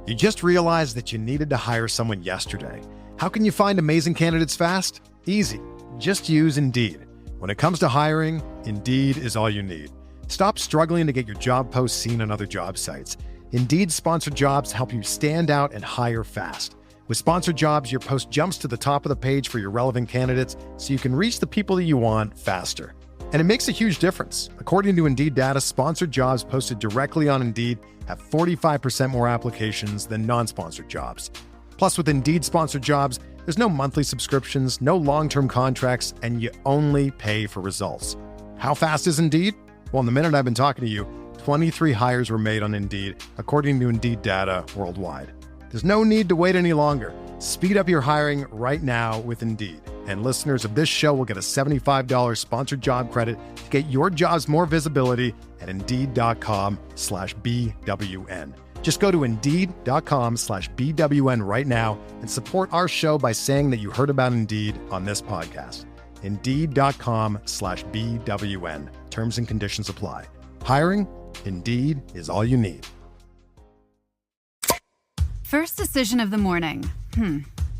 You just realized that you needed to hire someone yesterday. How can you find amazing candidates fast? Easy. Just use Indeed. When it comes to hiring, Indeed is all you need. Stop struggling to get your job posts seen on other job sites. Indeed sponsored jobs help you stand out and hire fast. With sponsored jobs, your post jumps to the top of the page for your relevant candidates so you can reach the people that you want faster. And it makes a huge difference. According to Indeed data, sponsored jobs posted directly on Indeed have 45% more applications than non-sponsored jobs. Plus, with Indeed sponsored jobs, there's no monthly subscriptions, no long-term contracts, and you only pay for results. How fast is Indeed? Well, in the minute I've been talking to you, 23 hires were made on Indeed, according to Indeed data worldwide. There's no need to wait any longer. Speed up your hiring right now with Indeed. And listeners of this show will get a $75 sponsored job credit to get your jobs more visibility at Indeed.com/BWN. Just go to Indeed.com/BWN right now and support our show by saying that you heard about Indeed on this podcast. Indeed.com/BWN. Terms and conditions apply. Hiring? Indeed is all you need. First decision of the morning.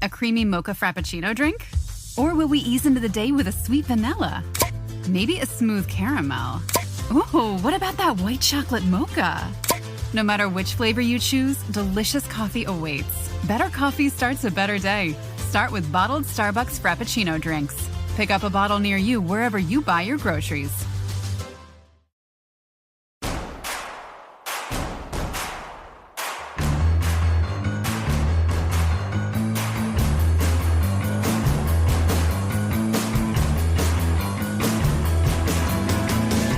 A creamy mocha frappuccino drink? Or will we ease into the day with a sweet vanilla? Maybe a smooth caramel. Ooh, what about that white chocolate mocha? No matter which flavor you choose, delicious coffee awaits. Better coffee starts a better day. Start with bottled Starbucks Frappuccino drinks. Pick up a bottle near you wherever you buy your groceries.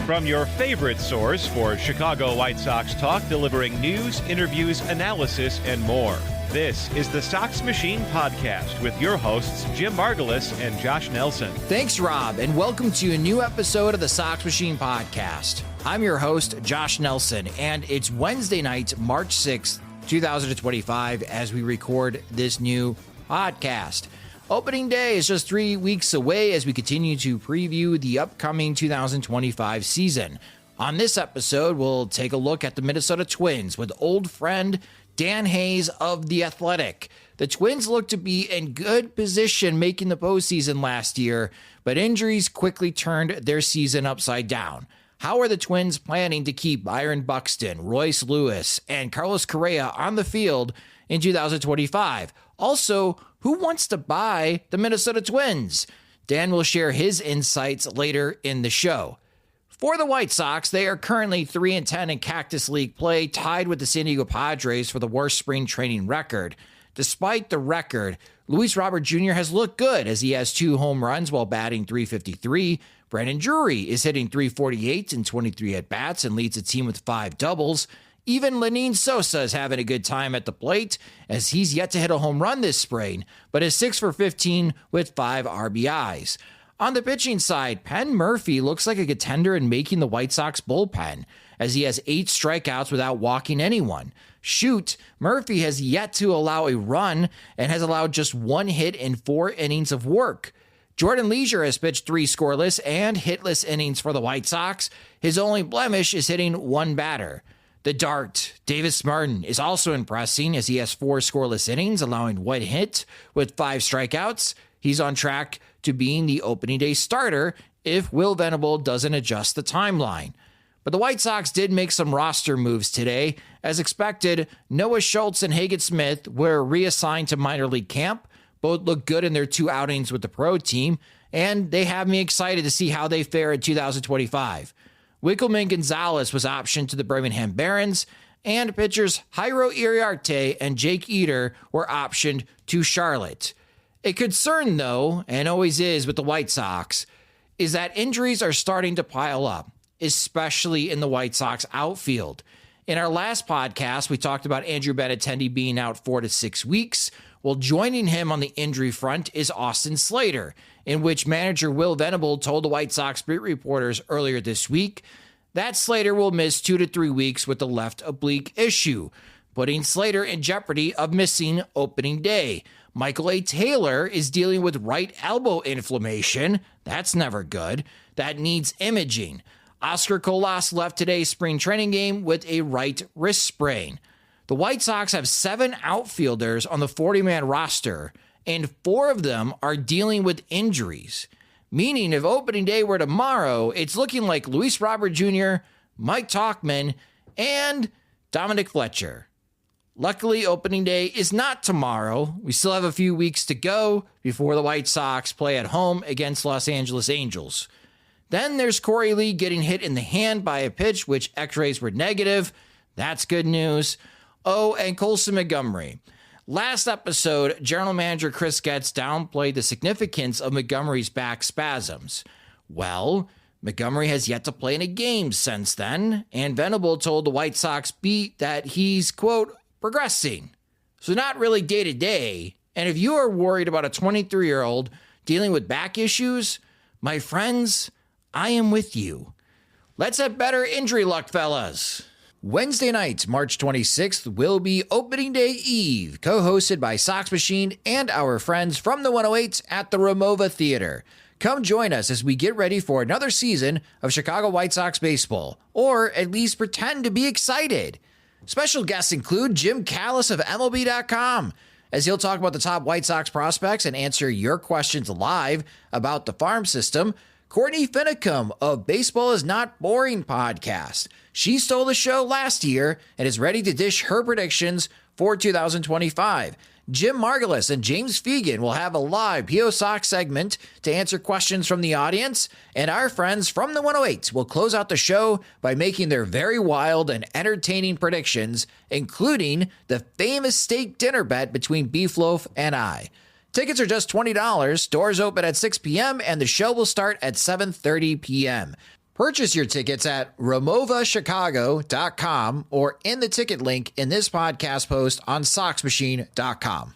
From your favorite source for Chicago White Sox talk, delivering news, interviews, analysis, and more. This is the Sox Machine Podcast with your hosts, Jim Margalus and Josh Nelson. Thanks, Rob, and welcome to a new episode of the Sox Machine Podcast. I'm your host, Josh Nelson, and it's Wednesday night, March 6th, 2025, as we record this new podcast. Opening day is just 3 weeks away as we continue to preview the upcoming 2025 season. On this episode, we'll take a look at the Minnesota Twins with old friend Dan Hayes of The Athletic. The Twins looked to be in good position making the postseason last year, but injuries quickly turned their season upside down. How are the Twins planning to keep Byron Buxton, Royce Lewis, and Carlos Correa on the field in 2025? Also, who wants to buy the Minnesota Twins? Dan will share his insights later in the show. For the White Sox, they are currently 3-10 in Cactus League play, tied with the San Diego Padres for the worst spring training record. Despite the record, Luis Robert Jr. has looked good as he has 2 home runs while batting .353. Brandon Drury is hitting .348 in 23 at-bats and leads the team with 5 doubles. Even Lenyn Sosa is having a good time at the plate as he's yet to hit a home run this spring, but is 6 for 15 with 5 RBIs. On the pitching side, Penn Murphy looks like a contender in making the White Sox bullpen as he has 8 strikeouts without walking anyone. Murphy has yet to allow a run and has allowed just 1 hit in 4 innings of work. Jordan Leisure has pitched 3 scoreless and hitless innings for the White Sox. His only blemish is hitting 1 batter. The Dart, Davis Martin, is also impressing as he has 4 scoreless innings, allowing 1 hit with 5 strikeouts. He's on track to being the opening day starter if Will Venable doesn't adjust the timeline. But the White Sox did make some roster moves today. As expected, Noah Schultz and Hagen Smith were reassigned to minor league camp. Both look good in their 2 outings with the pro team, and they have me excited to see how they fare in 2025. Wikelman Gonzalez was optioned to the Birmingham Barons, and pitchers Jairo Iriarte and Jake Eder were optioned to Charlotte. A concern, though, and always is with the White Sox, is that injuries are starting to pile up, especially in the White Sox outfield. In our last podcast, we talked about Andrew Benintendi being out 4 to 6 weeks. Well, joining him on the injury front is Austin Slater, in which manager Will Venable told the White Sox beat reporters earlier this week that Slater will miss 2 to 3 weeks with the left oblique issue, putting Slater in jeopardy of missing opening day. Michael A. Taylor is dealing with right elbow inflammation. That's never good. That needs imaging. Oscar Colas left today's spring training game with a right wrist sprain. The White Sox have 7 outfielders on the 40-man roster, and 4 of them are dealing with injuries. Meaning if opening day were tomorrow, it's looking like Luis Robert Jr., Mike Tauchman, and Dominic Fletcher. Luckily, opening day is not tomorrow. We still have a few weeks to go before the White Sox play at home against Los Angeles Angels. Then there's Corey Lee getting hit in the hand by a pitch, which x-rays were negative. That's good news. Oh, and Colson Montgomery. Last episode, General Manager Chris Getz downplayed the significance of Montgomery's back spasms. Well, Montgomery has yet to play in a game since then, and Venable told the White Sox beat that he's, quote, progressing. So not really day to day. And if you are worried about a 23-year-old dealing with back issues, my friends, I am with you. Let's have better injury luck, fellas. Wednesday night, March 26th, will be Opening Day Eve, co-hosted by Sox Machine and our friends from the 108 at the Ramova Theater. Come join us as we get ready for another season of Chicago White Sox baseball, or at least pretend to be excited. Special guests include Jim Callis of MLB.com, as he'll talk about the top White Sox prospects and answer your questions live about the farm system. Courtney Finicum of Baseball Is Not Boring podcast. She stole the show last year and is ready to dish her predictions for 2025. Jim Margulis and James Fegan will have a live P.O. Sox segment to answer questions from the audience, and our friends from the 108 will close out the show by making their very wild and entertaining predictions, including the famous steak dinner bet between Beef Loaf and I. Tickets are just $20, doors open at 6 p.m., and the show will start at 7:30 p.m. Purchase your tickets at RamovaChicago.com or in the ticket link in this podcast post on SoxMachine.com.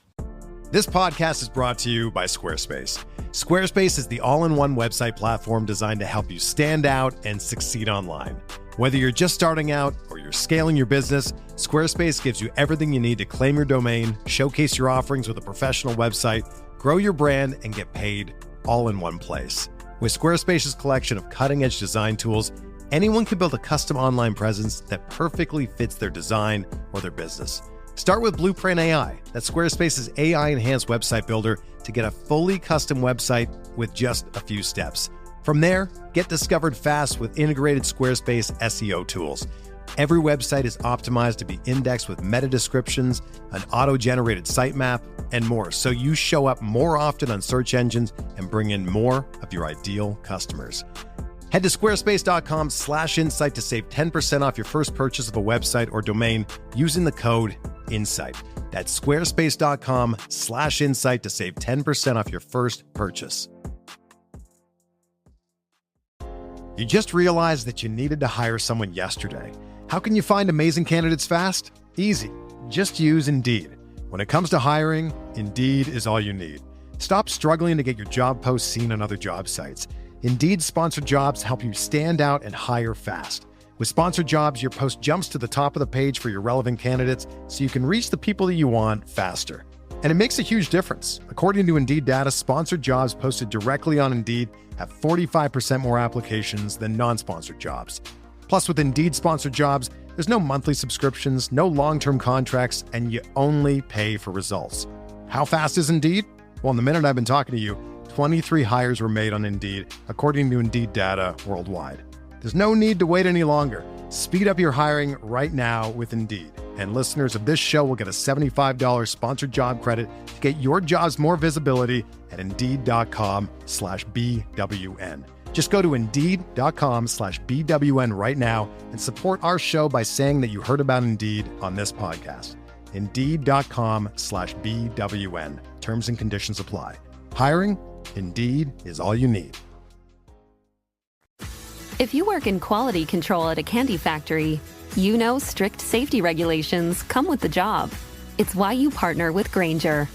This podcast is brought to you by Squarespace. Squarespace is the all-in-one website platform designed to help you stand out and succeed online. Whether you're just starting out or you're scaling your business, Squarespace gives you everything you need to claim your domain, showcase your offerings with a professional website, grow your brand, and get paid all in one place. With Squarespace's collection of cutting-edge design tools, anyone can build a custom online presence that perfectly fits their design or their business. Start with Blueprint AI. That's Squarespace's AI-enhanced website builder to get a fully custom website with just a few steps. From there, get discovered fast with integrated Squarespace SEO tools. Every website is optimized to be indexed with meta descriptions, an auto-generated sitemap, and more, so you show up more often on search engines and bring in more of your ideal customers. Head to squarespace.com/insight to save 10% off your first purchase of a website or domain using the code INSIGHT. That's squarespace.com/insight to save 10% off your first purchase. You just realized that you needed to hire someone yesterday. How can you find amazing candidates fast? Easy. Just use Indeed. When it comes to hiring, Indeed is all you need. Stop struggling to get your job posts seen on other job sites. Indeed sponsored jobs help you stand out and hire fast. With sponsored jobs, your post jumps to the top of the page for your relevant candidates so you can reach the people that you want faster. And it makes a huge difference. According to Indeed data, sponsored jobs posted directly on Indeed have 45% more applications than non-sponsored jobs. Plus, with Indeed sponsored jobs, there's no monthly subscriptions, no long-term contracts, and you only pay for results. How fast is Indeed? Well, in the minute I've been talking to you, 23 hires were made on Indeed, according to Indeed data worldwide. There's no need to wait any longer. Speed up your hiring right now with Indeed. And listeners of this show will get a $75 sponsored job credit to get your jobs more visibility at Indeed.com/BWN. Just go to Indeed.com/BWN right now and support our show by saying that you heard about Indeed on this podcast. Indeed.com/BWN. Terms and conditions apply. Hiring? Indeed is all you need. If you work in quality control at a candy factory, you know strict safety regulations come with the job. It's why you partner with Grainger.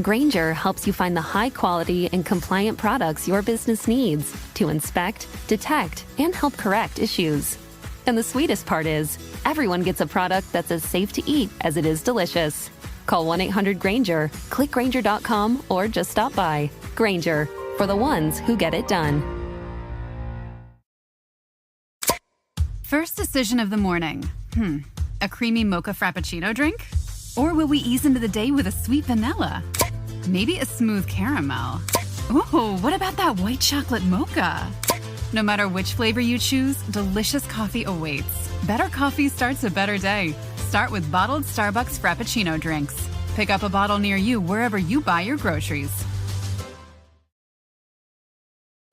Grainger helps you find the high quality and compliant products your business needs to inspect, detect, and help correct issues. And the sweetest part is, everyone gets a product that's as safe to eat as it is delicious. Call 1-800-GRAINGER, click Grainger.com, or just stop by. Grainger, for the ones who get it done. First decision of the morning. A creamy mocha frappuccino drink? Or will we ease into the day with a sweet vanilla? Maybe a smooth caramel? Ooh, what about that white chocolate mocha? No matter which flavor you choose, delicious coffee awaits. Better coffee starts a better day. Start with bottled Starbucks Frappuccino drinks. Pick up a bottle near you wherever you buy your groceries.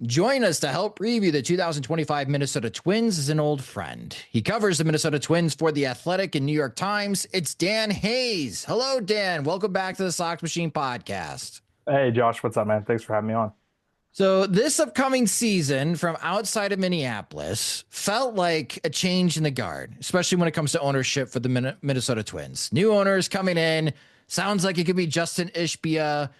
Join us to help preview the 2025 Minnesota Twins is an old friend. He covers the Minnesota Twins for The Athletic and New York Times. It's Dan Hayes. Hello, Dan. Welcome back to the Sox Machine podcast. Hey, Josh. What's up, man? Thanks for having me on. So this upcoming season from outside of Minneapolis felt like a change in the guard, especially when it comes to ownership for the Minnesota Twins. New owners coming in. Sounds like it could be Justin Ishbia.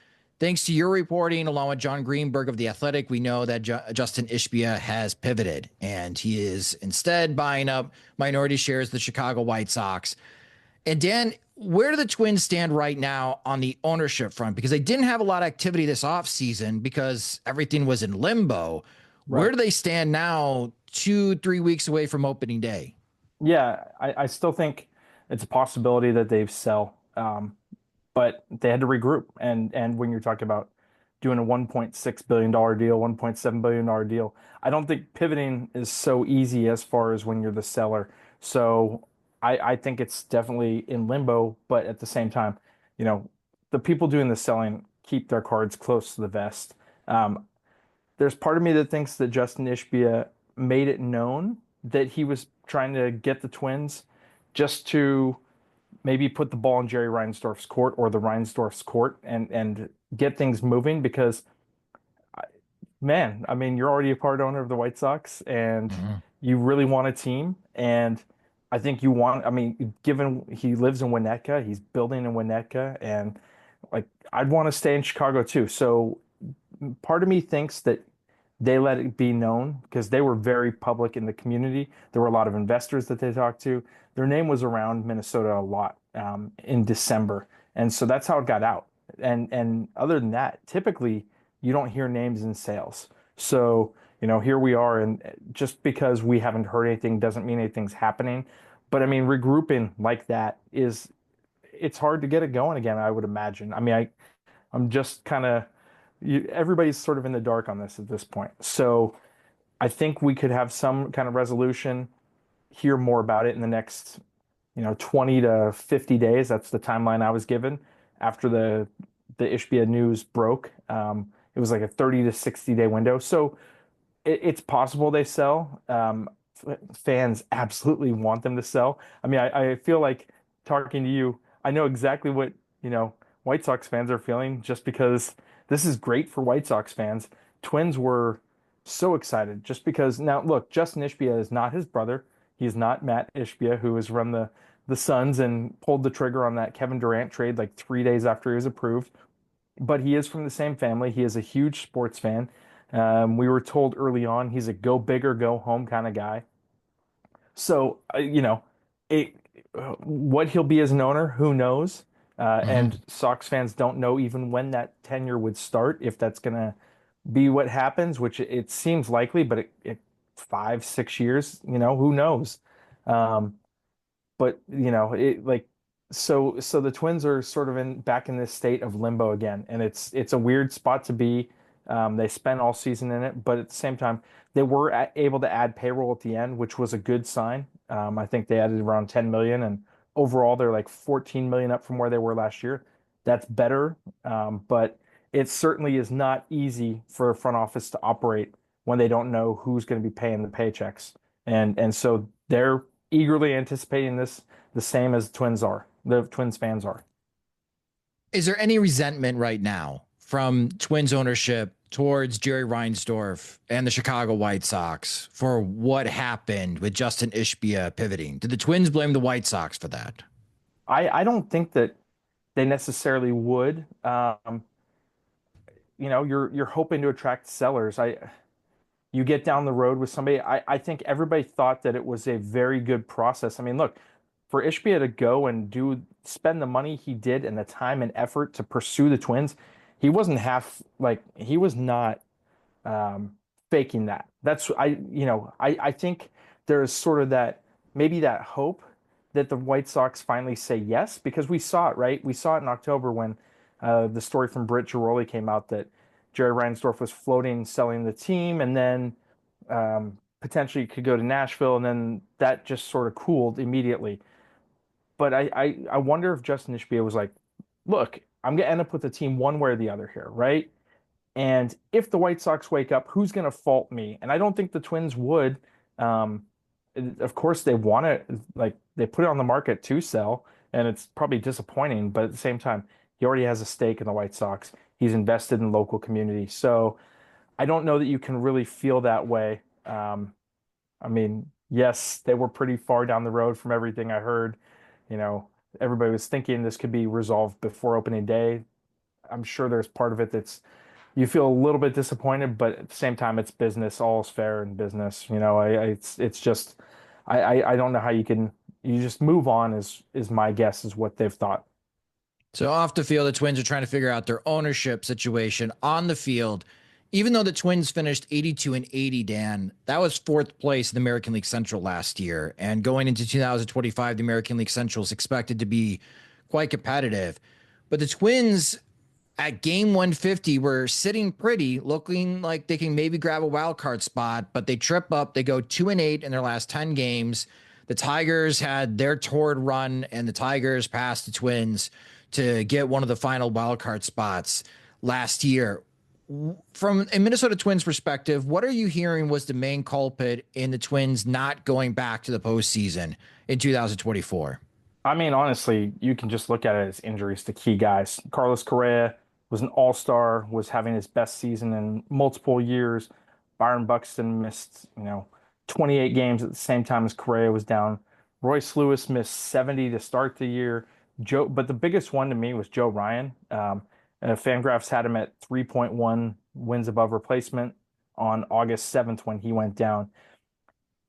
Thanks to your reporting, along with John Greenberg of The Athletic, we know that Justin Ishbia has pivoted, and he is instead buying up minority shares of the Chicago White Sox. And Dan, where do the Twins stand right now on the ownership front? Because they didn't have a lot of activity this offseason because everything was in limbo. Right. Where do they stand now, 2-3 weeks away from opening day? Yeah, I still think it's a possibility that they sell. But they had to regroup. And when you're talking about doing a $1.6 billion deal, $1.7 billion deal, I don't think pivoting is so easy as far as when you're the seller. So I think it's definitely in limbo, but at the same time, you know, the people doing the selling keep their cards close to the vest. There's part of me that thinks that Justin Ishbia made it known that he was trying to get the Twins just to maybe put the ball in Jerry Reinsdorf's court or the Reinsdorf's court and get things moving because, man, I mean, you're already a part owner of the White Sox and you really want a team. And I think you want, I mean, given he lives in Winnetka, he's building in Winnetka, and like, I'd want to stay in Chicago too. So part of me thinks that they let it be known because they were very public in the community. There were a lot of investors that they talked to. Their name was around Minnesota a lot in December. And so that's how it got out. And other than that, typically you don't hear names in sales. So, you know, here we are. And just because we haven't heard anything doesn't mean anything's happening. But I mean, regrouping like that it's hard to get it going again, I would imagine. I mean, I'm just kind of, everybody's sort of in the dark on this at this point. So I think we could have some kind of resolution, hear more about it in the next, 20 to 50 days. That's the timeline I was given after the Ishbia news broke. It was like a 30 to 60 day window. So it's possible they sell. Fans absolutely want them to sell. I mean, I feel like talking to you, I know exactly what, White Sox fans are feeling just because this is great for White Sox fans. Twins were so excited just because now look, Justin Ishbia is not his brother. He's not Matt Ishbia, who has run the Suns and pulled the trigger on that Kevin Durant trade like 3 days after he was approved. But he is from the same family. He is a huge sports fan. We were told early on he's a go big or go home kind of guy. So, what he'll be as an owner, who knows? And Sox fans don't know even when that tenure would start, if that's going to be what happens, which it seems likely, but it 5-6 years, who knows? But so the Twins are sort of back in this state of limbo again, and it's a weird spot to be. They spent all season in it, but at the same time, they were able to add payroll at the end, which was a good sign. I think they added around 10 million, and overall they're like 14 million up from where they were last year. That's better, but it certainly is not easy for a front office to operate when they don't know who's going to be paying the paychecks. And so they're eagerly anticipating this the same as the Twins fans are. Is there any resentment right now from Twins ownership towards Jerry Reinsdorf and the Chicago White Sox for what happened with Justin Ishbia pivoting? Did the Twins blame the White Sox for that? I don't think that they necessarily would. You're hoping to attract sellers. You get down the road with somebody. I think everybody thought that it was a very good process. I mean, look, for Ishbia to go and spend the money he did and the time and effort to pursue the Twins, he wasn't he was not faking that. I think there's sort of maybe that hope that the White Sox finally say yes? Because we saw it, right? We saw it in October when the story from Britt Giroli came out that Jerry Reinsdorf was floating selling the team, and then potentially could go to Nashville, and then that just sort of cooled immediately. But I wonder if Justin Ishbia was like, look, I'm going to end up with the team one way or the other here, right? And if the White Sox wake up, who's going to fault me? And I don't think the Twins would. Um, of course, they want it, like they put it on the market to sell, and it's probably disappointing. But at the same time, he already has a stake in the White Sox. He's invested in local community. So I don't know that you can really feel that way. I mean, yes, they were pretty far down the road from everything I heard. You know, everybody was thinking this could be resolved before opening day. I'm sure there's part of it that's you feel a little bit disappointed, but at the same time, it's business. All is fair in business. You know, it's just I don't know how you just move on is my guess is what they've thought. So off the field, the Twins are trying to figure out their ownership situation. On the field, even though the Twins finished 82-80, Dan, that was fourth place in the American League Central last year. And going into 2025, the American League Central is expected to be quite competitive. But the Twins at game 150 were sitting pretty, looking like they can maybe grab a wild card spot, but they trip up. They go 2-8 in their last 10 games. The Tigers had their torrid run, and the Tigers passed the Twins to get one of the final wild card spots last year. From a Minnesota Twins perspective, what are you hearing was the main culprit in the Twins not going back to the postseason in 2024? I mean, honestly, you can just look at it as injuries to key guys. Carlos Correa was an all-star, was having his best season in multiple years. Byron Buxton missed, 28 games at the same time as Correa was down. Royce Lewis missed 70 to start the year. But the biggest one to me was Joe Ryan. Fangraphs had him at 3.1 wins above replacement on August 7th when he went down.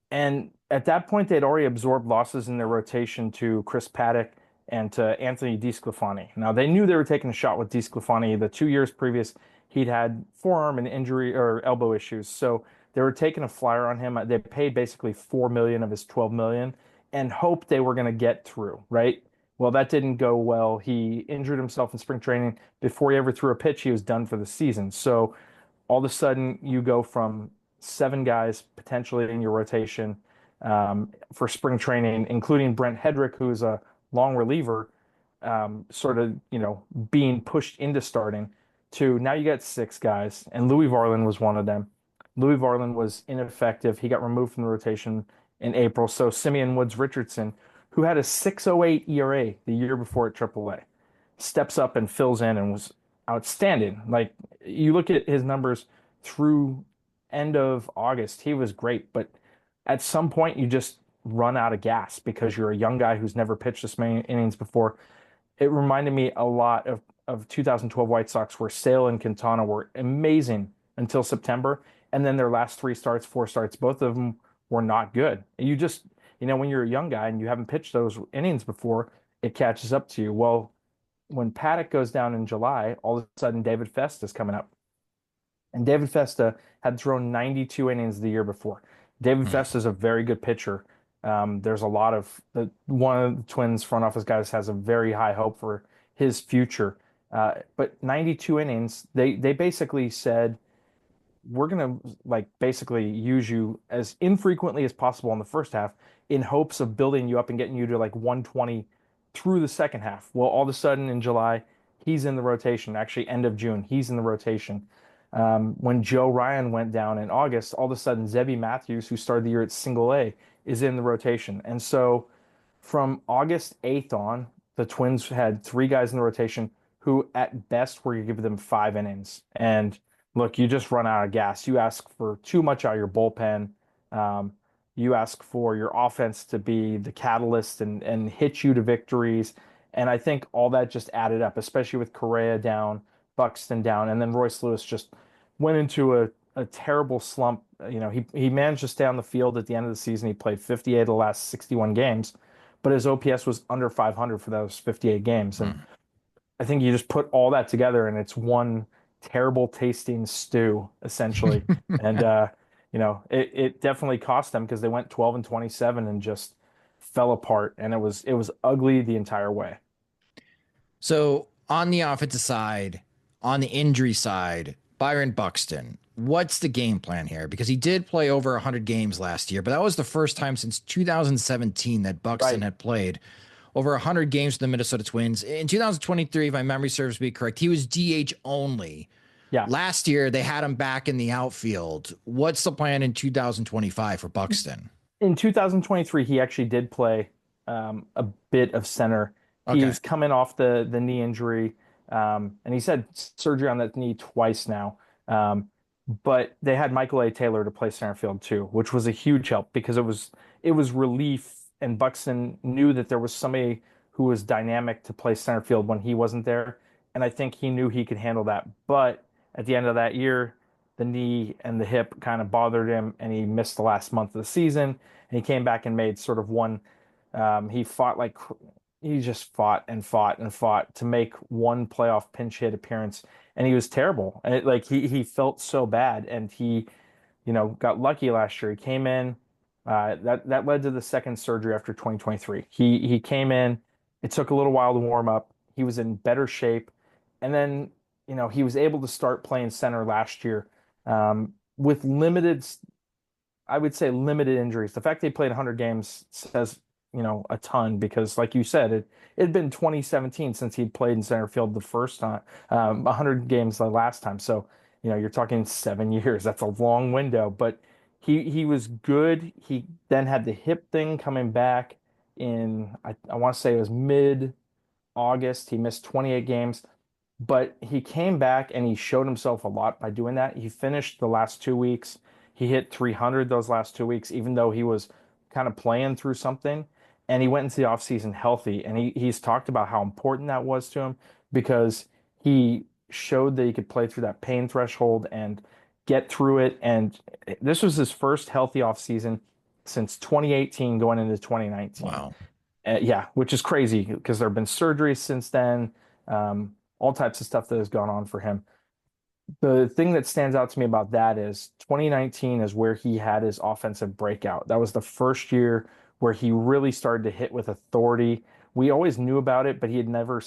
And at that point, they'd already absorbed losses in their rotation to Chris Paddock and to Anthony DeSclafani. Now, they knew they were taking a shot with DeSclafani. The 2 years previous, he'd had forearm and injury or elbow issues. So they were taking a flyer on him. They paid basically $4 million of his $12 million and hoped they were going to get through, right? Well, that didn't go well. He injured himself in spring training. Before he ever threw a pitch, he was done for the season. So all of a sudden, you go from 7 guys potentially in your rotation for spring training, including Brent Hedrick, who's a long reliever, sort of, being pushed into starting, to now you got 6 guys, and Louis Varland was one of them. Louis Varland was ineffective. He got removed from the rotation in April. So Simeon Woods Richardson, who had a 6.08 ERA the year before at AAA, steps up and fills in and was outstanding. Like, you look at his numbers through end of August, he was great, but at some point you just run out of gas because you're a young guy who's never pitched this many innings before. It reminded me a lot of 2012 White Sox, where Sale and Quintana were amazing until September, and then their last 4 starts, both of them were not good. You just, when you're a young guy and you haven't pitched those innings before, it catches up to you. Well, when Paddock goes down in July, all of a sudden David Festa's coming up. And David Festa had thrown 92 innings the year before. David Festa is a very good pitcher. There's a lot of one of the Twins front office guys has a very high hope for his future. But 92 innings, they basically said, we're going to basically use you as infrequently as possible in the first half in hopes of building you up and getting you to 120 through the second half. Well, all of a sudden in July, he's in the rotation. Actually, end of June, he's in the rotation. When Joe Ryan went down in August, all of a sudden Zebby Matthews, who started the year at Single A, is in the rotation. And so from August 8th on, the Twins had 3 guys in the rotation who at best were going to give them 5 innings. And look, you just run out of gas. You ask for too much out of your bullpen. You ask for your offense to be the catalyst and hit you to victories. And I think all that just added up, especially with Correa down, Buxton down, and then Royce Lewis just went into a terrible slump. He managed to stay on the field at the end of the season. He played 58 of the last 61 games, but his OPS was under 500 for those 58 games. And I think you just put all that together and it's one terrible tasting stew, essentially. And, it definitely cost them because they went 12-27 and just fell apart, and it was ugly the entire way. So on the offensive side, on the injury side, Byron Buxton, what's the game plan here? Because he did play over 100 games last year, but that was the first time since 2017 that Buxton had played over 100 games for the Minnesota Twins. In 2023, if my memory serves me correct, he was DH only. Yeah. Last year, they had him back in the outfield. What's the plan in 2025 for Buxton? In 2023, he actually did play a bit of center. Okay. He's coming off the knee injury, and he's had surgery on that knee twice now. But they had Michael A. Taylor to play center field too, which was a huge help because it was relief, and Buxton knew that there was somebody who was dynamic to play center field when he wasn't there, and I think he knew he could handle that. But at the end of that year, the knee and the hip kind of bothered him, and he missed the last month of the season. And he came back and made sort of one. He just fought and fought and fought to make one playoff pinch hit appearance, and he was terrible. And he felt so bad, and he, got lucky last year. He came in. That led to the second surgery after 2023. He came in. It took a little while to warm up. He was in better shape, and then he was able to start playing center last year with limited, I would say limited injuries. The fact they played 100 games says a ton, because like you said, it had been 2017 since he'd played in center field the first time, 100 games the last time. So you're talking 7 years. That's a long window, but he was good. He then had the hip thing coming back in, I want to say it was mid-August. He missed 28 games, but he came back and he showed himself a lot by doing that. He finished the last 2 weeks. He hit 300 those last 2 weeks, even though he was kind of playing through something. And he went into the offseason healthy. And he's talked about how important that was to him, because he showed that he could play through that pain threshold and get through it. And this was his first healthy offseason since 2018 going into 2019. Wow. Yeah, which is crazy because there have been surgeries since then, all types of stuff that has gone on for him. The thing that stands out to me about that is 2019 is where he had his offensive breakout. That was the first year where he really started to hit with authority. We always knew about it, but he had never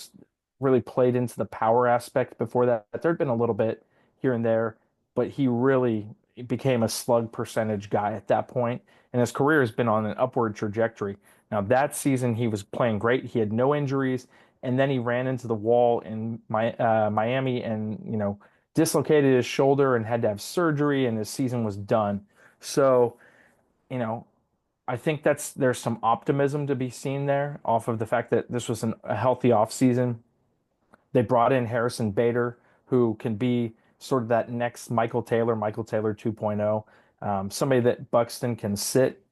really played into the power aspect before that. There'd been a little bit here and there, but he really became a slug percentage guy at that point, and his career has been on an upward trajectory. Now, that season, he was playing great. He had no injuries, and then he ran into the wall in Miami and, dislocated his shoulder and had to have surgery, and his season was done. So, I think there's some optimism to be seen there off of the fact that this was a healthy offseason. They brought in Harrison Bader, who can be sort of that next Michael Taylor 2.0, somebody that Buxton can sit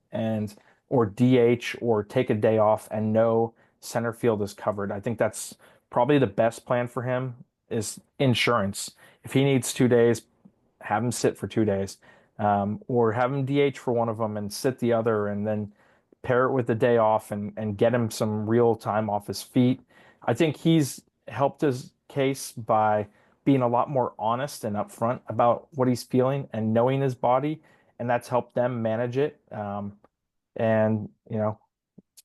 or DH or take a day off and know center field is covered. I think that's probably the best plan for him, is insurance. If he needs 2 days, have him sit for 2 days, or have him DH for one of them and sit the other, and then pair it with the day off and get him some real time off his feet. I think he's helped his case by being a lot more honest and upfront about what he's feeling and knowing his body, and that's helped them manage it.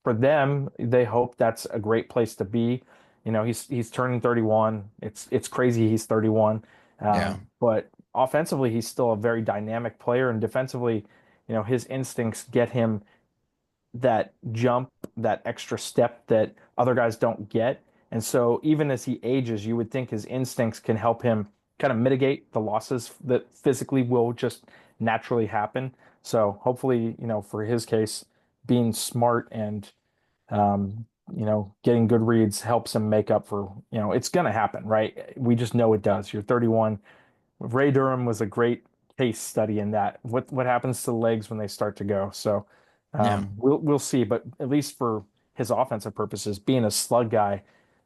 For them, they hope that's a great place to be. He's turning 31. It's crazy he's 31. But offensively, he's still a very dynamic player, and defensively, his instincts get him that jump, that extra step that other guys don't get. And so even as he ages, you would think his instincts can help him kind of mitigate the losses that physically will just naturally happen. So hopefully, for his case, being smart and, getting good reads helps him make up for, it's going to happen, right? We just know it does. You're 31. Ray Durham was a great case study in that. What happens to the legs when they start to go? So we'll see. But at least for his offensive purposes, being a slug guy,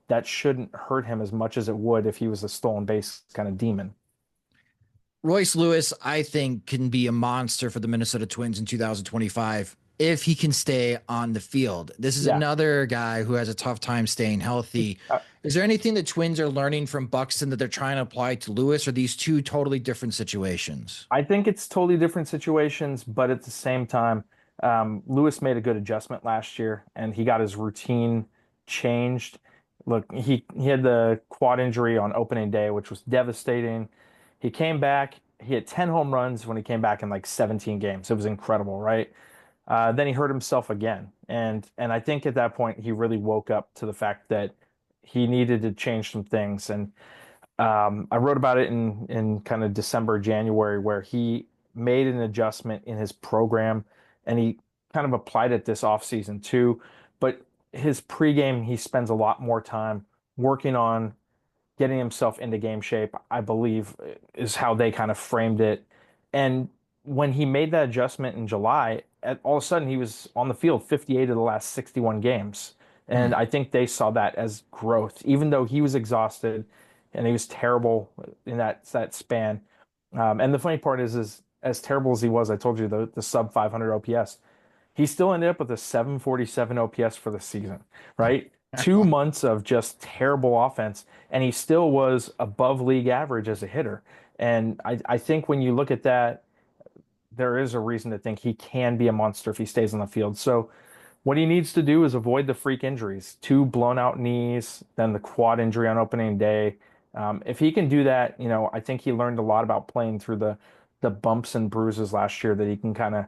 that shouldn't hurt him as much as it would if he was a stolen base kind of demon. Royce Lewis, I think, can be a monster for the Minnesota Twins in 2025 if he can stay on the field. This is another guy who has a tough time staying healthy. Is there anything the Twins are learning from Buxton that they're trying to apply to Lewis, or these two totally different situations? I think it's totally different situations, but at the same time, Lewis made a good adjustment last year, and he got his routine changed. Look, he had the quad injury on opening day, which was devastating. He came back. He had 10 home runs when he came back in like 17 games. It was incredible, right? Then he hurt himself again, and I think at that point he really woke up to the fact that he needed to change some things. And I wrote about it in kind of December, January, where he made an adjustment in his program, and he kind of applied it this offseason too. But his pregame, he spends a lot more time working on getting himself into game shape, I believe, is how they kind of framed it. And when he made that adjustment in July, all of a sudden he was on the field 58 of the last 61 games. And I think they saw that as growth, even though he was exhausted and he was terrible in that span. And the funny part is as terrible as he was, I told you the sub 500 OPS, he still ended up with a 747 OPS for the season, right? 2 months of just terrible offense, and he still was above league average as a hitter. And I think when you look at that, there is a reason to think he can be a monster if he stays on the field. So what he needs to do is avoid the freak injuries, 2 blown out knees, then the quad injury on opening day. If he can do that, I think he learned a lot about playing through the bumps and bruises last year, that he can kind of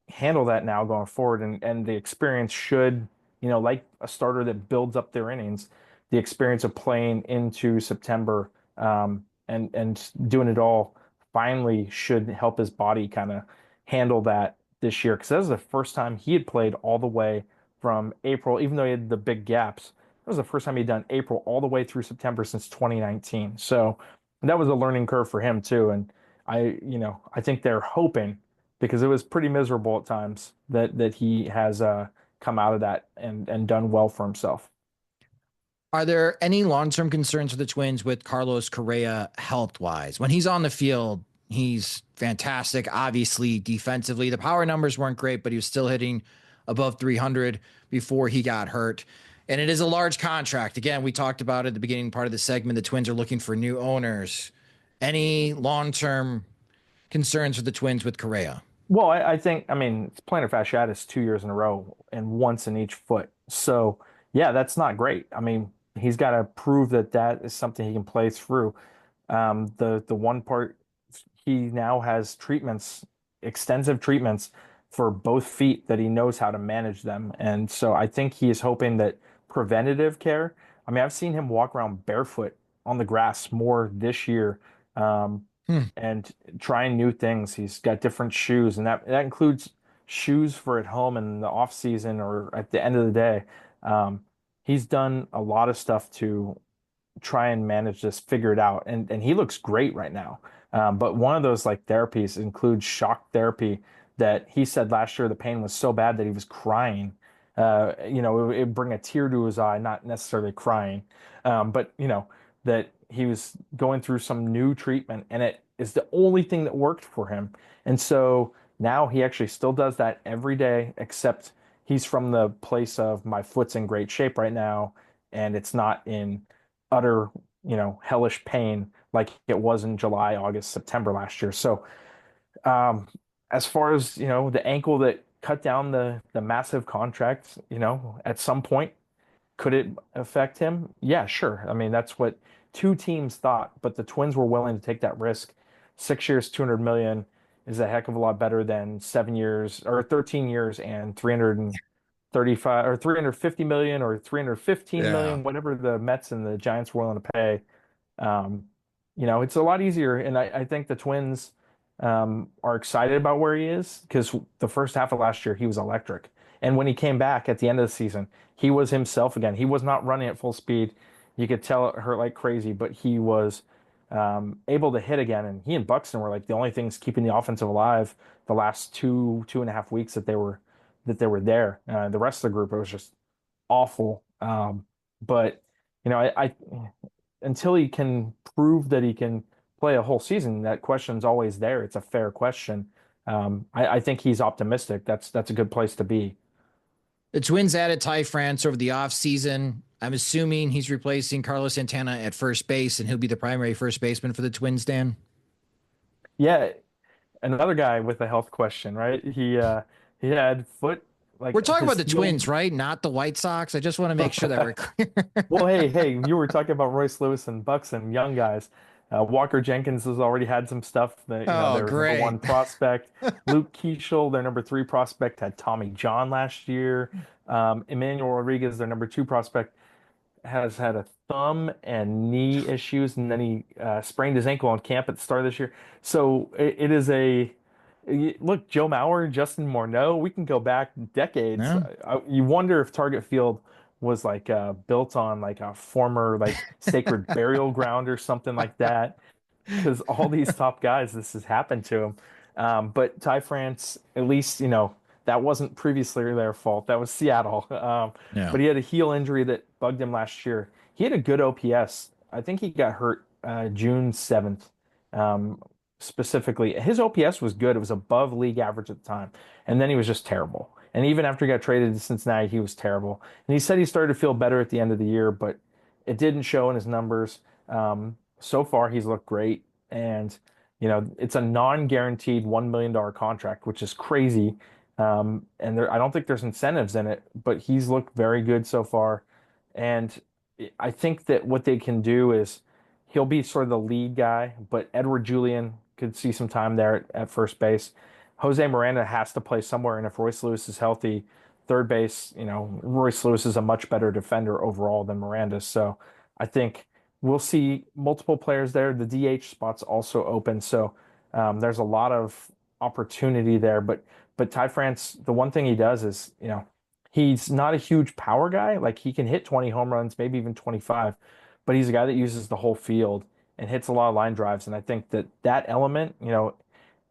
handle that now going forward. And the experience should, like a starter that builds up their innings, the experience of playing into September and doing it all finally should help his body kind of handle that this year. Because that was the first time he had played all the way from April, even though he had the big gaps. That was the first time he'd done April all the way through September since 2019. So that was a learning curve for him too. And I think they're hoping, because it was pretty miserable at times, that he has come out of that and done well for himself. Are there any long-term concerns for the Twins with Carlos Correa health-wise? When he's on the field, he's fantastic. Obviously, defensively, the power numbers weren't great, but he was still hitting above 300 before he got hurt. And it is a large contract. Again, we talked about it at the beginning part of the segment. The Twins are looking for new owners. Any long-term concerns for the Twins with Correa? Well, I think, it's plantar fasciitis 2 years in a row and once in each foot. So, yeah, that's not great. He's got to prove that is something he can play through. The one part, he now has treatments, extensive treatments for both feet, that he knows how to manage them. And so I think he is hoping that preventative care. I've seen him walk around barefoot on the grass more this year. And trying new things. He's got different shoes, and that includes shoes for at home in the off season or at the end of the day. He's done a lot of stuff to try and manage this, figure it out, and he looks great right now. But one of those therapies includes shock therapy, that he said last year the pain was so bad that he was crying. It would bring a tear to his eye, not necessarily crying, but that he was going through some new treatment, and it is the only thing that worked for him. And so now he actually still does that every day, except he's from the place of, my foot's in great shape right now, and it's not in utter, hellish pain like it was in July, August, September last year. So as far as, the ankle that cut down the massive contract, at some point, could it affect him? Yeah, sure. That's what 2 teams thought, but the Twins were willing to take that risk. 6 years, $200 million is a heck of a lot better than 7 years or 13 years and 335 or 350 million or 315 million, whatever the Mets and the Giants were willing to pay. It's a lot easier. And I think the Twins are excited about where he is, because the first half of last year, he was electric. And when he came back at the end of the season, he was himself again. He was not running at full speed. You could tell it hurt like crazy, but he was able to hit again. And he and Buxton were the only things keeping the offensive alive the last 2.5 weeks that they were there. The rest of the group, it was just awful. But I until he can prove that he can play a whole season, that question's always there. It's a fair question. I think he's optimistic. That's a good place to be. The Twins added Ty France over the offseason. I'm assuming he's replacing Carlos Santana at first base, and he'll be the primary first baseman for the Twins, Dan? Yeah, another guy with a health question, right? He had foot like We're talking his about the heel. Twins, right? Not the White Sox. I just want to make sure that we're clear. Well, hey, you were talking about Royce Lewis and Buxton, young guys. Walker Jenkins has already had some stuff that, Oh, their number great. one prospect. Luke Keeschel, their number three prospect, had Tommy John last year. Emmanuel Rodriguez, their number two prospect, has had a thumb and knee issues, and then he sprained his ankle on camp at the start of this year. So it is look, Joe Mauer, Justin Morneau, we can go back decades. Yeah. You wonder if Target Field was like built on like a former like sacred burial ground or something like that, because all these top guys, this has happened to them. But Ty France, at least, that wasn't previously their fault. That was Seattle. Yeah. But he had a heel injury that bugged him last year. He had a good OPS. I think he got hurt June 7th. Specifically, his OPS was good. It was above league average at the time. And then he was just terrible. And even after he got traded to Cincinnati, he was terrible. And he said he started to feel better at the end of the year, but it didn't show in his numbers. So far, he's looked great. And, it's a non-guaranteed $1 million contract, which is crazy. I don't think there's incentives in it, but he's looked very good so far. And I think that what they can do is he'll be sort of the lead guy, but Edward Julian could see some time there at first base. Jose Miranda has to play somewhere, and if Royce Lewis is healthy, third base, Royce Lewis is a much better defender overall than Miranda. So I think we'll see multiple players there. The DH spot's also open, so there's a lot of opportunity there. But Ty France, the one thing he does is, he's not a huge power guy. Like he can hit 20 home runs, maybe even 25, but he's a guy that uses the whole field and hits a lot of line drives. And I think that element,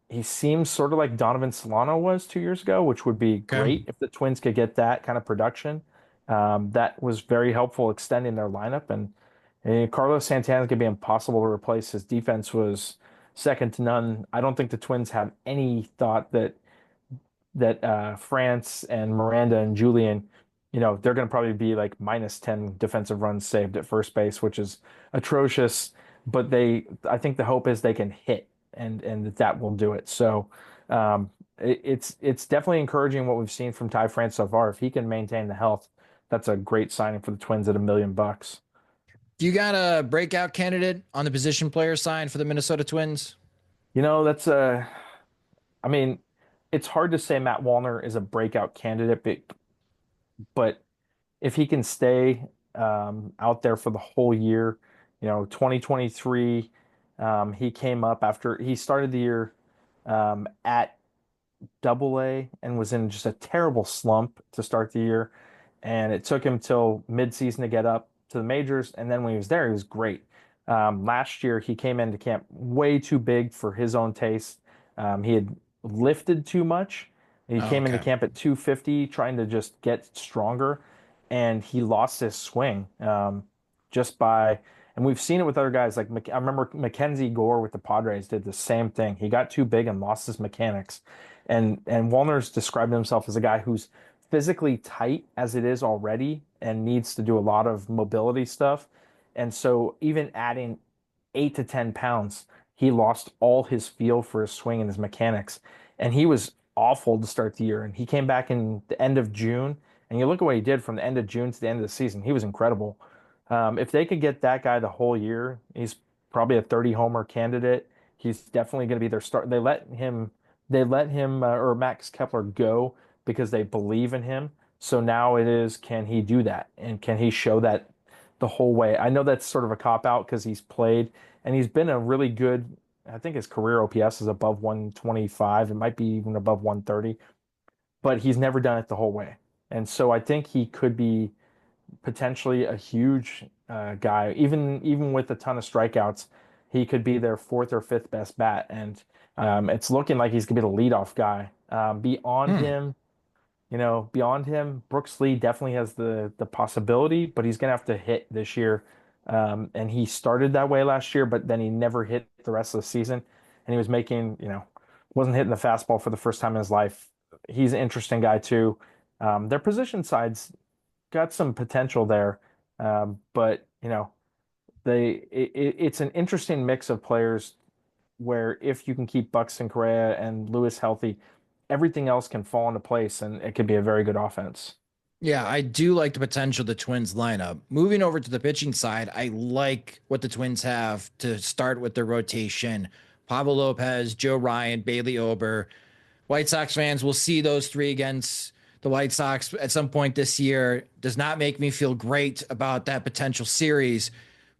he seems sort of like Donovan Solano was 2 years ago, which would be great if the Twins could get that kind of production. That was very helpful extending their lineup. And Carlos Santana is going to be impossible to replace. His defense was second to none. I don't think the Twins have any thought that France and Miranda and Julian, they're going to probably be like minus 10 defensive runs saved at first base, which is atrocious. But I think the hope is they can hit and that will do it. So it's definitely encouraging what we've seen from Ty France so far. If he can maintain the health, that's a great signing for the Twins at $1 million. You got a breakout candidate on the position player side for the Minnesota Twins? I mean, it's hard to say Matt Wallner is a breakout candidate, but if he can stay out there for the whole year, 2023, he came up after he started the year at Double-A and was in just a terrible slump to start the year, and it took him till midseason to get up to the majors, and then when he was there, he was great. Last year, he came into camp way too big for his own taste. He had lifted too much. He came into camp at 250, trying to just get stronger, and he lost his swing and we've seen it with other guys. Like I remember Mackenzie Gore with the Padres did the same thing. He got too big and lost his mechanics. And Wallner's described himself as a guy who's physically tight as it is already and needs to do a lot of mobility stuff. And so even adding 8 to 10 pounds, he lost all his feel for his swing and his mechanics. And he was awful to start the year. And he came back in the end of June. And you look at what he did from the end of June to the end of the season. He was incredible. If they could get that guy the whole year, he's probably a 30 homer candidate. He's definitely going to be their start. They let him or Max Kepler go because they believe in him. So now it is, can he do that? And can he show that the whole way? I know that's sort of a cop out because he's played and he's been a really good, I think his career OPS is above 125. It might be even above 130, but he's never done it the whole way. And so I think he could be potentially a huge guy. Even with a ton of strikeouts, he could be their fourth or fifth best bat. And it's looking like he's going to be the leadoff guy. Beyond him, Brooks Lee definitely has the possibility, but he's going to have to hit this year. And he started that way last year, but then he never hit the rest of the season. And he was wasn't hitting the fastball for the first time in his life. He's an interesting guy too. Their position side's got some potential there, but it's an interesting mix of players where if you can keep Buxton, Correa, and Lewis healthy, everything else can fall into place and it could be a very good offense. Yeah, I do like the potential of the Twins lineup. Moving over to the pitching side, I like what the Twins have to start with their rotation. Pablo Lopez, Joe Ryan, Bailey Ober. White Sox fans will see those three against the White Sox at some point this year. Does not make me feel great about that potential series.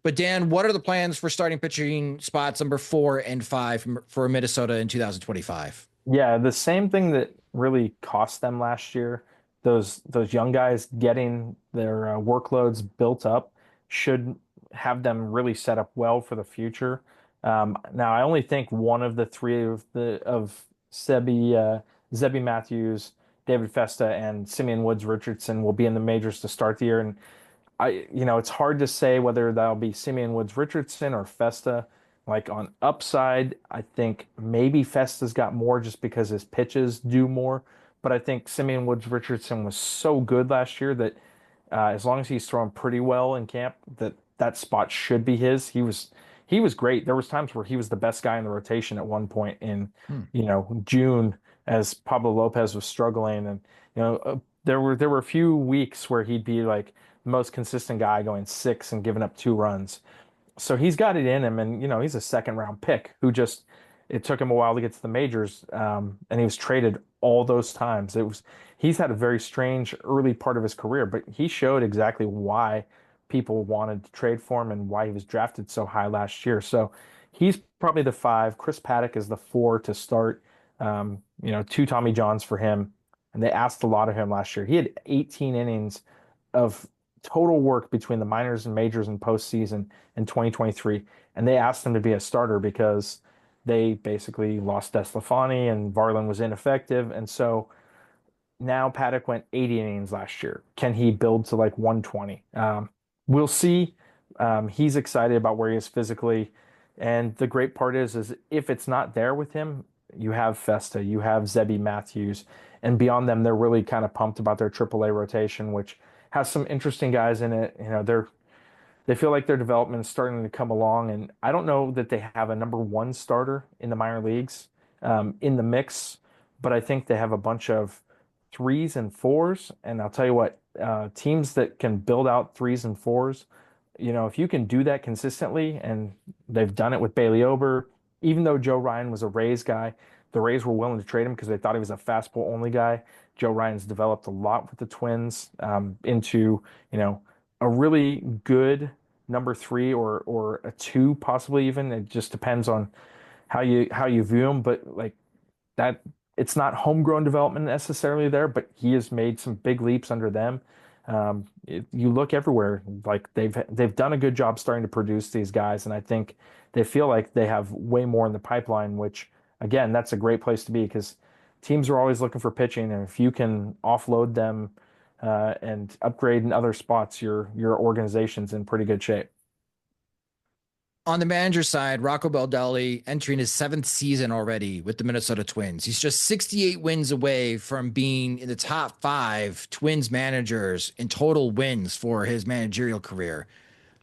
But Dan, what are the plans for starting pitching spots number 4 and 5 for Minnesota in 2025? Yeah, the same thing that really cost them last year. Those young guys getting their workloads built up should have them really set up well for the future. Now, I only think one of the three of Zebby Matthews, David Festa, and Simeon Woods Richardson will be in the majors to start the year. And it's hard to say whether that'll be Simeon Woods Richardson or Festa. Like on upside, I think maybe Festa's got more just because his pitches do more. But I think Simeon Woods Richardson was so good last year that as long as he's throwing pretty well in camp, that spot should be his. He was great. There was times where he was the best guy in the rotation at one point in June as Pablo Lopez was struggling, and there were a few weeks where he'd be like the most consistent guy going 6 and giving up 2 runs. So he's got it in him, and he's a second round pick who just it took him a while to get to the majors, and he was traded all those times. He's had a very strange early part of his career, but he showed exactly why people wanted to trade for him and why he was drafted so high last year. So he's probably the 5. Chris Paddock is the 4 to start. 2 Tommy Johns for him, and they asked a lot of him last year. He had 18 innings of total work between the minors and majors and postseason in 2023, and they asked him to be a starter because they basically lost DeSclafani and Varland was ineffective. And so now Paddock went 80 innings last year. Can he build to like 120? We'll see. He's excited about where he is physically. And the great part is if it's not there with him, you have Festa, you have Zebby Matthews, and beyond them, they're really kind of pumped about their AAA rotation, which has some interesting guys in it. They feel like their development is starting to come along, and I don't know that they have a number 1 starter in the minor leagues in the mix, but I think they have a bunch of 3s and 4s, and I'll tell you what, teams that can build out 3s and 4s, if you can do that consistently, and they've done it with Bailey Ober, even though Joe Ryan was a Rays guy, the Rays were willing to trade him because they thought he was a fastball only guy. Joe Ryan's developed a lot with the Twins into, a really good number 3 or a 2, possibly even. It just depends on how you view him. But like that, it's not homegrown development necessarily there, but he has made some big leaps under them. You look everywhere, like they've done a good job starting to produce these guys, and I think they feel like they have way more in the pipeline, which again, that's a great place to be because teams are always looking for pitching, and if you can offload them and upgrade in other spots, your organization's in pretty good shape. On the manager side, Rocco Baldelli entering his 7th season already with the Minnesota Twins. He's just 68 wins away from being in the top 5 Twins managers in total wins for his managerial career.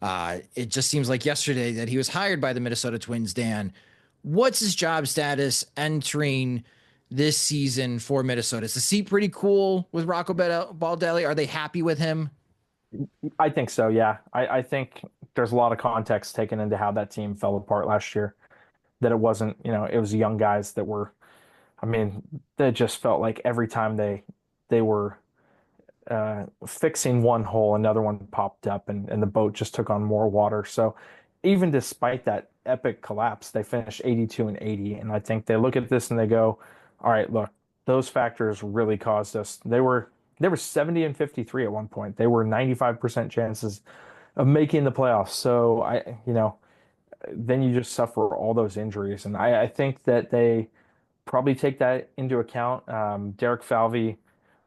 It just seems like yesterday that he was hired by the Minnesota Twins, Dan. What's his job status entering this season for Minnesota? Is the seat pretty cool with Rocco Baldelli? Are they happy with him? I think so, yeah. I think there's a lot of context taken into how that team fell apart last year. That it wasn't, it was young guys that were, that just felt like every time they were fixing one hole, another one popped up and the boat just took on more water. So even despite that epic collapse, they finished 82 and 80. And I think they look at this and they go, all right, look, those factors really caused us. They were 70 and 53 at one point. They were 95% chances of making the playoffs. So then you just suffer all those injuries. And I think that they probably take that into account. Derek Falvey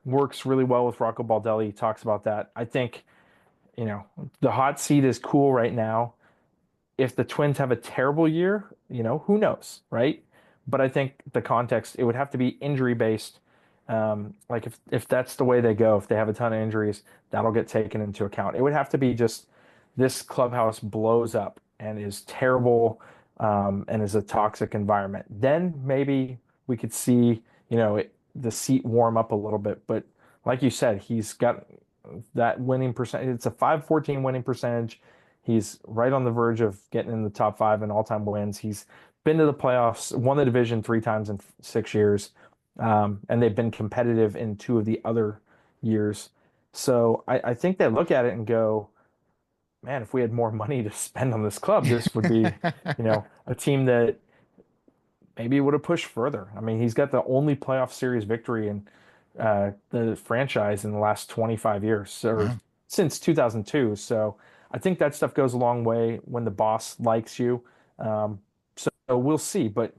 works really well with Rocco Baldelli. He talks about that. I think, the hot seat is cool right now. If the Twins have a terrible year, who knows, right? But I think the context, it would have to be injury based. Like if that's the way they go, if they have a ton of injuries, that'll get taken into account. It would have to be just this clubhouse blows up and is terrible and is a toxic environment. Then maybe we could see, the seat warm up a little bit. But like you said, he's got that winning percentage. It's a 514 winning percentage. He's right on the verge of getting in the top five in all-time wins. He's been to the playoffs, won the division 3 times in 6 years, and they've been competitive in 2 of the other years. So I think they look at it and go, man, if we had more money to spend on this club, this would be, a team that maybe would have pushed further. I mean, he's got the only playoff series victory in the franchise in the last 25 years, or since 2002. So I think that stuff goes a long way when the boss likes you. So we'll see. But,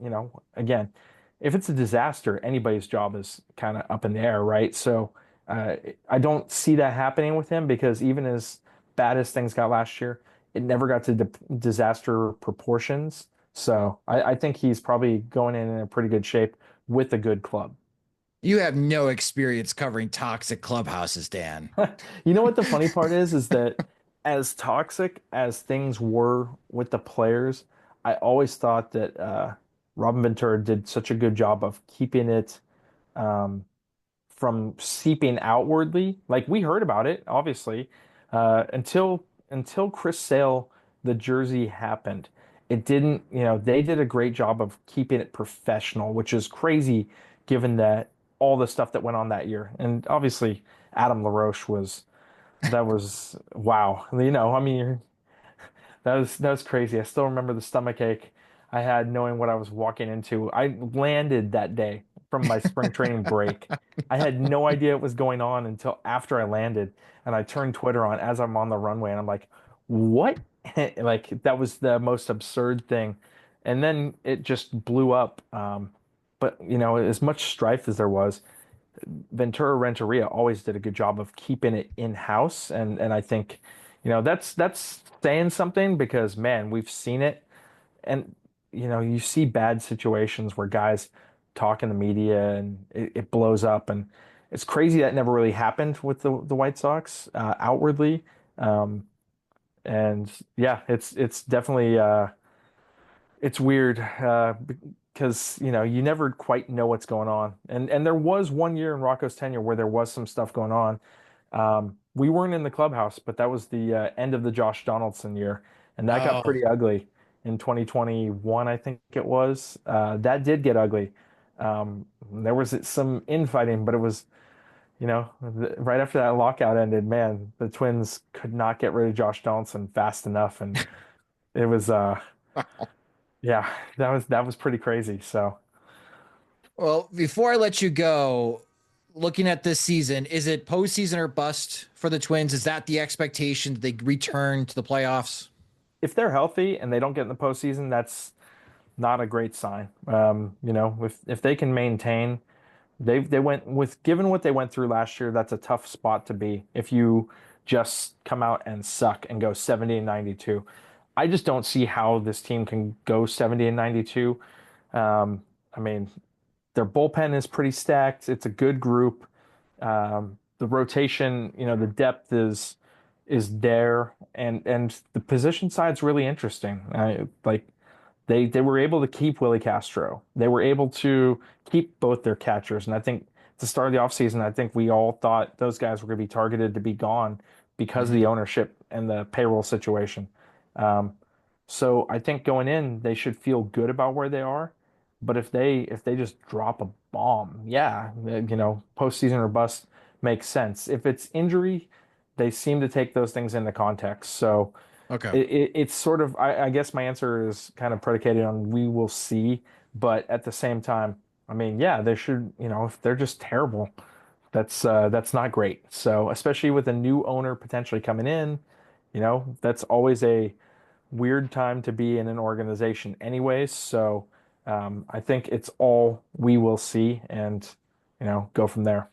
again, if it's a disaster, anybody's job is kind of up in the air, right? So I don't see that happening with him, because even as bad as things got last year, it never got to disaster proportions. So I think he's probably going in a pretty good shape with a good club. You have no experience covering toxic clubhouses, Dan. You know what the funny part is that as toxic as things were with the players, I always thought that Robin Ventura did such a good job of keeping it from seeping outwardly. Like, we heard about it, obviously, until Chris Sale, the jersey happened. It didn't, they did a great job of keeping it professional, which is crazy given that all the stuff that went on that year. And obviously Adam LaRoche was wow. I mean, that was crazy. I still remember the stomach ache I had knowing what I was walking into. I landed that day from my spring training break. I had no idea what was going on until after I landed, and I turned Twitter on as I'm on the runway, and I'm like, what? Like, that was the most absurd thing. And then it just blew up. But, as much strife as there was, Ventura Renteria always did a good job of keeping it in-house. And I think, that's saying something, because, man, we've seen it. And, you see bad situations where guys talk in the media and it blows up. And it's crazy that never really happened with the White Sox outwardly. And yeah, it's definitely it's weird because you never quite know what's going on. And there was one year in Rocco's tenure where there was some stuff going on. We weren't in the clubhouse, but that was the end of the Josh Donaldson year, and that got pretty ugly in 2021, I think it was. That did get ugly. There was some infighting, but it was, right after that lockout ended, man, the Twins could not get rid of Josh Donaldson fast enough, and it was, yeah, that was pretty crazy. So, well, before I let you go, looking at this season, is it postseason or bust for the Twins? Is that the expectation? They return to the playoffs? If they're healthy and they don't get in the postseason, that's not a great sign. If they can maintain. They went with, given what they went through last year, that's a tough spot to be if you just come out and suck and go 70-92. I just don't see how this team can go 70-92. I mean, their bullpen is pretty stacked. It's a good group. The rotation, the depth is there, and the position side's really interesting. They were able to keep Willie Castro. They were able to keep both their catchers. And I think at the start of the offseason, I think we all thought those guys were going to be targeted to be gone because of the ownership and the payroll situation. So I think going in, they should feel good about where they are. But if they just drop a bomb, yeah, postseason or bust makes sense. If it's injury, they seem to take those things into context. So okay, it's sort of, I guess my answer is kind of predicated on we will see. But at the same time, I mean, yeah, they should, if they're just terrible, that's not great. So especially with a new owner potentially coming in, that's always a weird time to be in an organization anyways. So I think it's all we will see, and, go from there.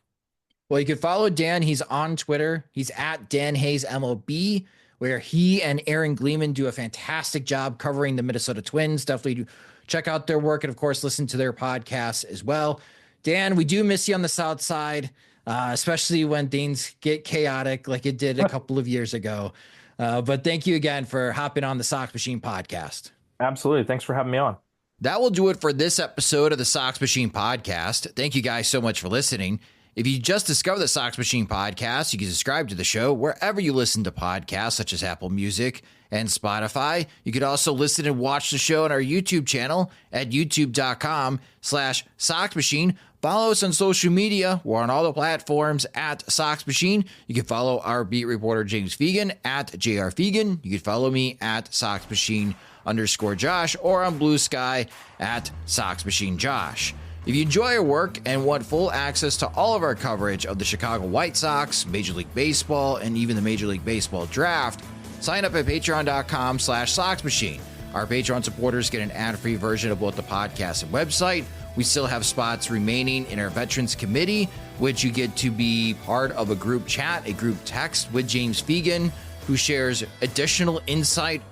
Well, you can follow Dan. He's on Twitter. He's at Dan Hayes MLB, where he and Aaron Gleeman do a fantastic job covering the Minnesota Twins. Definitely check out their work and, of course, listen to their podcasts as well. Dan, we do miss you on the South Side, especially when things get chaotic like it did a couple of years ago. But thank you again for hopping on the Sox Machine podcast. Absolutely. Thanks for having me on. That will do it for this episode of the Sox Machine Podcast. Thank you guys so much for listening. If you just discovered the Sox Machine Podcast, you can subscribe to the show wherever you listen to podcasts, such as Apple Music and Spotify. You could also listen and watch the show on our YouTube channel at youtube.com/Sox Machine. Follow us on social media. We're on all the platforms at Sox Machine. You can follow our beat reporter James Fegan at JR Fegan. You can follow me at Sox Machine_Josh or on Blue Sky at Sox Machine Josh. If you enjoy our work and want full access to all of our coverage of the Chicago White Sox, Major League Baseball, and even the Major League Baseball draft, sign up at patreon.com/Sox Machine. Our Patreon supporters get an ad-free version of both the podcast and website. We still have spots remaining in our Veterans Committee, which you get to be part of a group chat, a group text with James Fegan, who shares additional insight,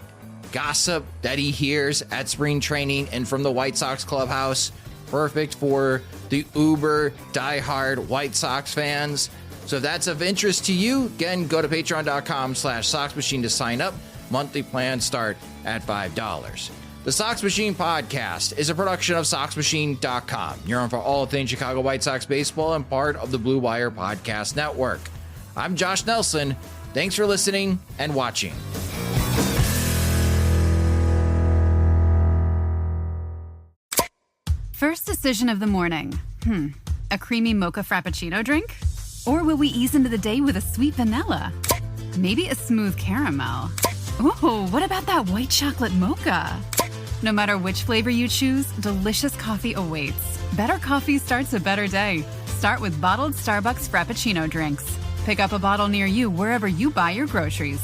gossip that he hears at spring training and from the White Sox clubhouse. Perfect for the uber diehard White Sox fans. So if that's of interest to you, again, go to patreon.com/Sox Machine to sign up. Monthly plans start at $5. The Sox Machine Podcast is a production of SoxMachine.com. You're on for all things Chicago White Sox baseball and part of the Blue Wire Podcast Network. I'm Josh Nelson. Thanks for listening and watching. First decision of the morning. A creamy mocha frappuccino drink? Or will we ease into the day with a sweet vanilla? Maybe a smooth caramel. Ooh, what about that white chocolate mocha? No matter which flavor you choose, delicious coffee awaits. Better coffee starts a better day. Start with bottled Starbucks Frappuccino drinks. Pick up a bottle near you wherever you buy your groceries.